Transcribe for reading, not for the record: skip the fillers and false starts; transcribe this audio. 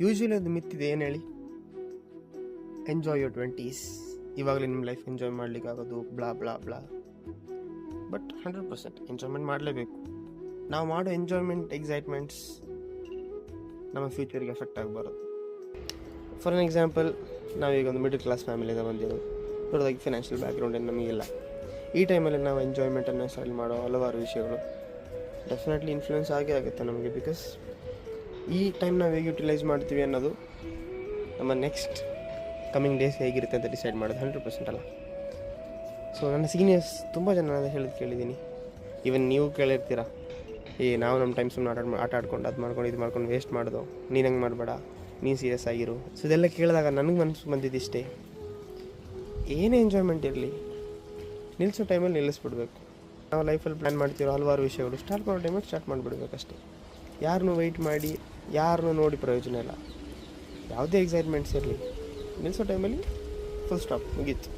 Usually ಅದು ಮಿತ್ತಿದೆ, ಏನು ಹೇಳಿ, ಎಂಜಾಯ್ ಯುವರ್ 20s, ಇವಾಗಲೇ ನಿಮ್ಮ ಲೈಫ್ ಎಂಜಾಯ್ ಮಾಡಲಿಕ್ಕಾಗೋದು blah blah blah. But 100% enjoyment ಮಾಡಲೇಬೇಕು. ನಾವು ಮಾಡೋ ಎಂಜಾಯ್ಮೆಂಟ್, ಎಕ್ಸೈಟ್ಮೆಂಟ್ಸ್ ನಮ್ಮ ಫ್ಯೂಚರ್ಗೆ ಎಫೆಕ್ಟ್ ಆಗಬಾರ್ದು. ಫಾರ್ ಎನ್ ಎಕ್ಸಾಂಪಲ್, ನಾವೀಗ ಒಂದು ಮಿಡಲ್ ಕ್ಲಾಸ್ ಫ್ಯಾಮಿಲಿಯಿಂದ ಬಂದಿರೋದು, ದೊಡ್ಡದಾಗಿ ಫಿನಾನ್ಷಿಯಲ್ ಬ್ಯಾಕ್ಗ್ರೌಂಡ್ ಏನು ನಮಗಿಲ್ಲ. ಈ ಟೈಮಲ್ಲಿ ನಾವು ಎಂಜಾಯ್ಮೆಂಟನ್ನು ಸ್ಟಾರ್ಟ್ ಮಾಡೋ ಹಲವಾರು ವಿಷಯಗಳು ಡೆಫಿನೆಟ್ಲಿ ಇನ್ಫ್ಲೂಯೆನ್ಸ್ ಆಗೇ ಆಗುತ್ತೆ ನಮಗೆ. ಬಿಕಾಸ್ ಈ ಟೈಮ್ ನಾವು ಹೇಗೆ ಯುಟಿಲೈಸ್ ಮಾಡ್ತೀವಿ ಅನ್ನೋದು ನಮ್ಮ ನೆಕ್ಸ್ಟ್ ಕಮಿಂಗ್ ಡೇಸ್ ಹೇಗಿರುತ್ತೆ ಅಂತ ಡಿಸೈಡ್ ಮಾಡೋದು 100% ಅಲ್ಲ. ಸೊ ನನ್ನ ಸೀನಿಯರ್ಸ್ ತುಂಬ ಜನ ಹೇಳೋದು ಕೇಳಿದ್ದೀನಿ, ಈವನ್ ನೀವು ಕೇಳಿರ್ತೀರ, ನಾವು ನಮ್ಮ ಟೈಮ್ ಸುಮ್ಮನೆ ಆಟ ಆಡ್ಕೊಂಡು ಅದು ಮಾಡ್ಕೊಂಡು ಇದು ಮಾಡ್ಕೊಂಡು ವೇಸ್ಟ್ ಮಾಡೋದು, ನೀನು ಹಂಗೆ ಮಾಡಬೇಡ, ನೀನು ಸೀರಿಯಸ್ ಆಗಿರು. ಸೊ ಇದೆಲ್ಲ ಕೇಳಿದಾಗ ನನಗೆ ಮನಸ್ಸು ಬಂದಿದ್ದಿಷ್ಟೇ, ಏನೇ ಎಂಜಾಯ್ಮೆಂಟ್ ಇರಲಿ ನಿಲ್ಲಿಸೋ ಟೈಮಲ್ಲಿ ನಿಲ್ಲಿಸ್ಬಿಡ್ಬೇಕು. ನಾವು ಲೈಫಲ್ಲಿ ಪ್ಲ್ಯಾನ್ ಮಾಡ್ತಿರೋ ಹಲವಾರು ವಿಷಯಗಳು ಸ್ಟಾರ್ಟ್ ಮಾಡೋ ಟೈಮಲ್ಲಿ ಸ್ಟಾರ್ಟ್ ಮಾಡಿಬಿಡ್ಬೇಕಷ್ಟೇ. ಯಾರನ್ನೂ ವೆಯ್ಟ್ ಮಾಡಿ, ಯಾರನ್ನೂ ನೋಡಿ ಪ್ರಯೋಜನ ಇಲ್ಲ. ಯಾವುದೇ ಎಕ್ಸೈಟ್ಮೆಂಟ್ಸ್ ಇರಲಿ, ನಿಲ್ಲಿಸೋ ಟೈಮಲ್ಲಿ ಫುಲ್ ಸ್ಟಾಪ್, ಮುಗೀತು.